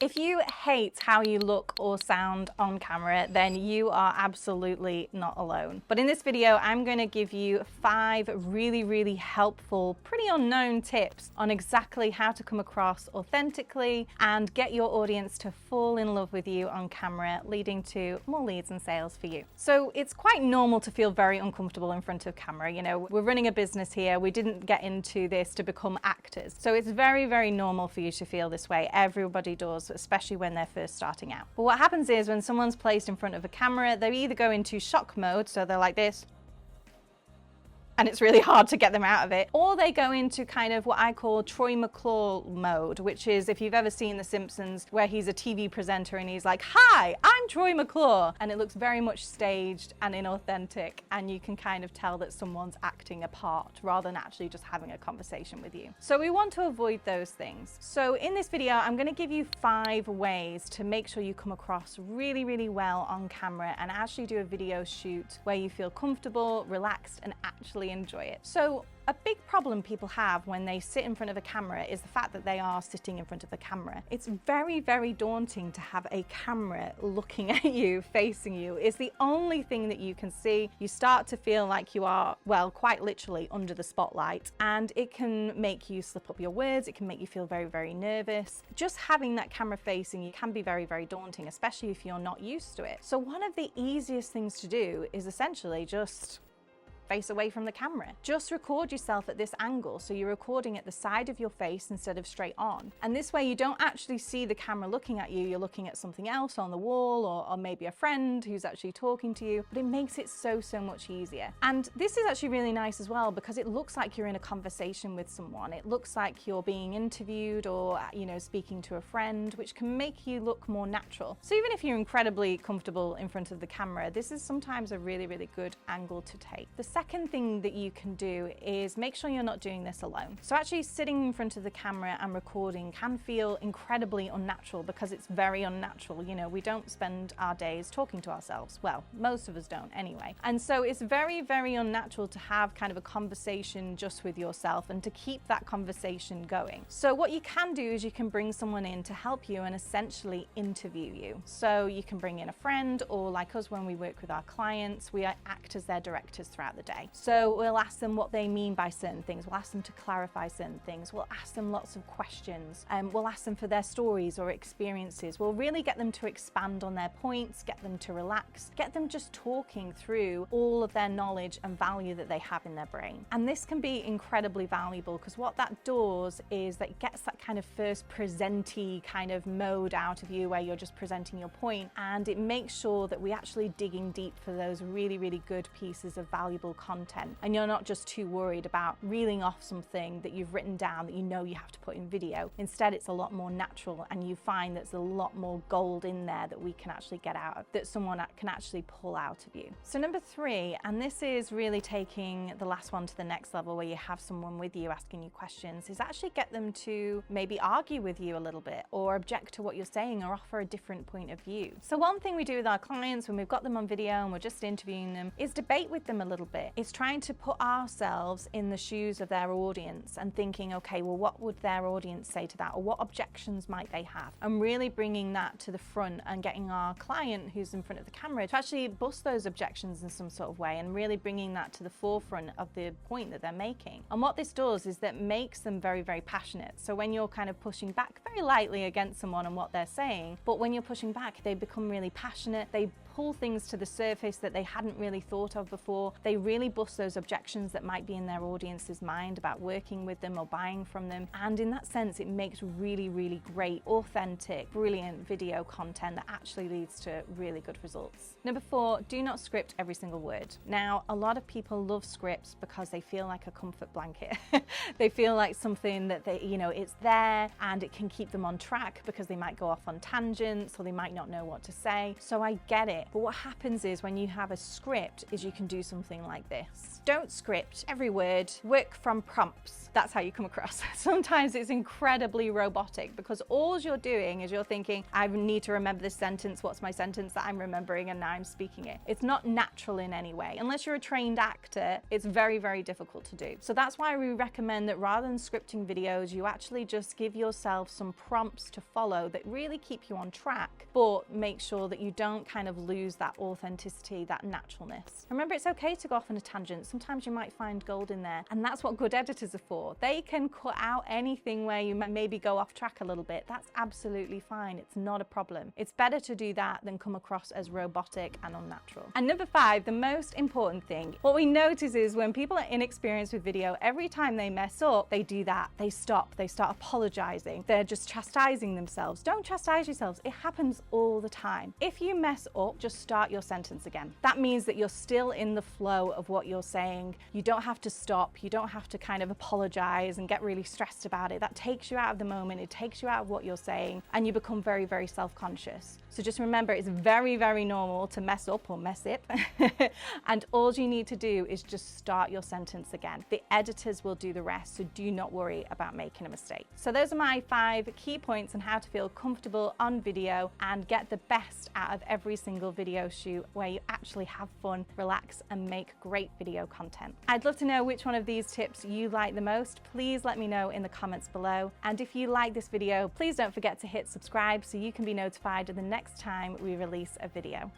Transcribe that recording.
If you hate how you look or sound on camera, then you are absolutely not alone. But in this video, I'm going to give you 5 really helpful, pretty unknown tips on exactly how to come across authentically and get your audience to fall in love with you on camera, leading to more leads and sales for you. So it's quite normal to feel very uncomfortable in front of camera. You know, we're running a business here. We didn't get into this to become actors. So it's very normal for you to feel this way. Everybody does, especially when they're first starting out. But what happens is when someone's placed in front of a camera, they either go into shock mode, so they're like this, and it's really hard to get them out of it, or they go into kind of what I call Troy McClure mode, which is, if you've ever seen The Simpsons, where he's a TV presenter and he's like, "Hi, I'm Troy McClure," and it looks very much staged and inauthentic, and you can kind of tell that someone's acting a part rather than actually just having a conversation with you. So we want to avoid those things. So in this video, I'm going to give you 5 ways to make sure you come across really well on camera and actually do a video shoot where you feel comfortable, relaxed, and actually enjoy it. So a big problem people have when they sit in front of a camera is the fact that they are sitting in front of a camera. It's very daunting to have a camera looking at you, facing you. It's the only thing that you can see. You start to feel like you are, well, quite literally under the spotlight, and it can make you slip up your words. It can make you feel very nervous. Just having that camera facing you can be very daunting, especially if you're not used to it. So one of the easiest things to do is essentially just face away from the camera. Just record yourself at this angle, so you're recording at the side of your face instead of straight on. And this way you don't actually see the camera looking at you, you're looking at something else on the wall, or maybe a friend who's actually talking to you, but it makes it so much easier. And this is actually really nice as well, because it looks like you're in a conversation with someone. It looks like you're being interviewed or, you know, speaking to a friend, which can make you look more natural. So even if you're incredibly comfortable in front of the camera, this is sometimes a really good angle to take. The second thing that you can do is make sure you're not doing this alone. So actually sitting in front of the camera and recording can feel incredibly unnatural, because it's very unnatural. You know, we don't spend our days talking to ourselves. Well, most of us don't anyway. And so it's very unnatural to have kind of a conversation just with yourself and to keep that conversation going. So what you can do is you can bring someone in to help you and essentially interview you. So you can bring in a friend, or like us when we work with our clients, we act as their directors throughout the day. So we'll ask them what they mean by certain things. We'll ask them to clarify certain things. We'll ask them lots of questions. We'll ask them for their stories or experiences. We'll really get them to expand on their points, get them to relax, get them just talking through all of their knowledge and value that they have in their brain. And this can be incredibly valuable, because what that does is that it gets that kind of first presentee kind of mode out of you, where you're just presenting your point, and it makes sure that we're actually digging deep for those really good pieces of valuable content, and you're not just too worried about reeling off something that you've written down that you know you have to put in video. Instead, it's a lot more natural, and you find there's a lot more gold in there that we can actually get out of, that someone can actually pull out of you. So number 3, and this is really taking the last one to the next level, where you have someone with you asking you questions, is actually get them to maybe argue with you a little bit, or object to what you're saying, or offer a different point of view. So one thing we do with our clients when we've got them on video and we're just interviewing them is debate with them a little bit. It's trying to put ourselves in the shoes of their audience and thinking, okay, well, what would their audience say to that? Or what objections might they have? And really bringing that to the front and getting our client who's in front of the camera to actually bust those objections in some sort of way, and really bringing that to the forefront of the point that they're making. And what this does is that makes them very passionate. So when you're kind of pushing back very lightly against someone and what they're saying, but when you're pushing back, they become really passionate. They pull things to the surface that they hadn't really thought of before. They really bust those objections that might be in their audience's mind about working with them or buying from them. And in that sense, it makes really great, authentic, brilliant video content that actually leads to really good results. Number 4, do not script every single word. Now, a lot of people love scripts because they feel like a comfort blanket. They feel like something that they, you know, it's there and it can keep them on track, because they might go off on tangents or they might not know what to say. So I get it. But what happens is when you have a script is you can do something like this. Don't script every word, work from prompts. That's how you come across. Sometimes it's incredibly robotic because all you're doing is you're thinking, I need to remember this sentence. What's my sentence that I'm remembering? And now I'm speaking it. It's not natural in any way. Unless you're a trained actor, it's very, very difficult to do. So that's why we recommend that rather than scripting videos, you actually just give yourself some prompts to follow that really keep you on track, but make sure that you don't kind of lose that authenticity, that naturalness. Remember, it's okay to go off on a tangent. Sometimes you might find gold in there, and that's what good editors are for. They can cut out anything where you maybe go off track a little bit. That's absolutely fine. It's not a problem. It's better to do that than come across as robotic and unnatural. And number 5, the most important thing, what we notice is when people are inexperienced with video, every time they mess up, they do that. They stop, they start apologizing. They're just chastising themselves. Don't chastise yourselves. It happens all the time. If you mess up, just start your sentence again. That means that you're still in the flow of what you're saying. You don't have to stop. You don't have to kind of apologize and get really stressed about it. That takes you out of the moment. It takes you out of what you're saying, and you become very, very self-conscious. So just remember, it's very, very normal to mess up or mess it. And all you need to do is just start your sentence again. The editors will do the rest, so do not worry about making a mistake. So those are my 5 key points on how to feel comfortable on video and get the best out of every single video shoot where you actually have fun, relax, and make great video content. I'd love to know which one of these tips you like the most. Please let me know in the comments below. And if you like this video, please don't forget to hit subscribe so you can be notified the next time we release a video.